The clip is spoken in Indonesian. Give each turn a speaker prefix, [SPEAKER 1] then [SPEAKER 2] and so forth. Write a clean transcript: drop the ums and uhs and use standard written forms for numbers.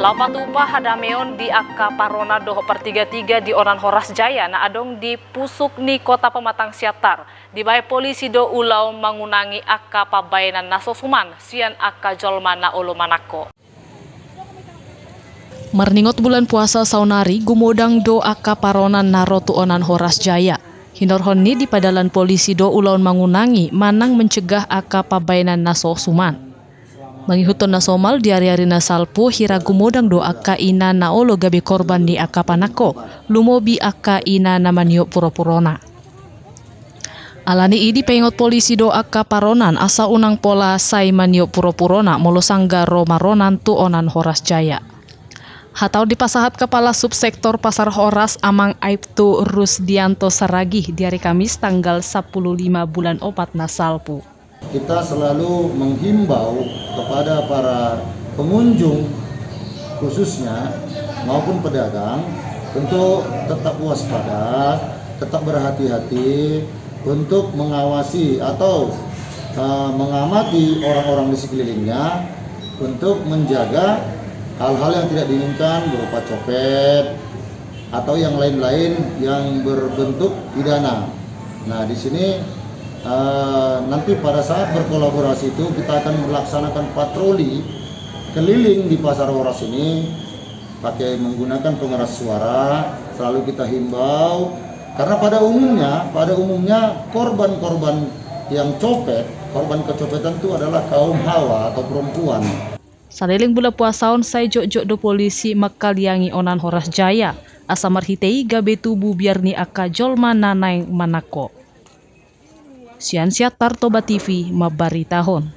[SPEAKER 1] Laupatupa hadameon di Akka Parona doho per 33 di Onan Horas Jaya na adong di pusuk ni kota Pematang Siatar. Di bae polisi do ulau mengunangi Akka pabayanan nasosuman sian Akka jolma na ulu manako. Marningot bulan puasa saunari gumodang do Akka Parona narotu Onan Horas Jaya. Hinorhonni di padalan polisi do ulaun mengunangi manang mencegah Akka pabayanan nasosuman. Mangihuton na somal di hari-hari na salpo hira gumodang do Akka ina na olo gabi korban di Akka panako lumobi Akka ina na manio puro-purona. Alani idi pengot polisi do Akka Paronan asa unang pola say manio puro-purona molosangga romaronan tu Onan Horas Jaya. Hatau di pasahat kepala subsektor Pasar Horas Amang Aibtu Rusdianto Saragih di hari Kamis tanggal 15 bulan 4 na salpo.
[SPEAKER 2] Kita selalu menghimbau kepada para pengunjung khususnya maupun pedagang untuk tetap waspada, tetap berhati-hati untuk mengawasi atau mengamati orang-orang di sekelilingnya untuk menjaga hal-hal yang tidak diinginkan berupa copet atau yang lain-lain yang berbentuk pidana. Nah, di sini nanti pada saat berkolaborasi itu kita akan melaksanakan patroli keliling di Pasar Horas ini pakai menggunakan pengeras suara. Selalu kita himbau karena pada umumnya korban-korban yang copet, korban kecopetan itu adalah kaum hawa atau perempuan.
[SPEAKER 1] Saliling bula puasaon say jok-jok do polisi makaliangi Onan Horas Jaya asa marhitei gabe tubuh biar ni Akka jolma nanay manako. Sian Siatar Toba TV mabaritahon.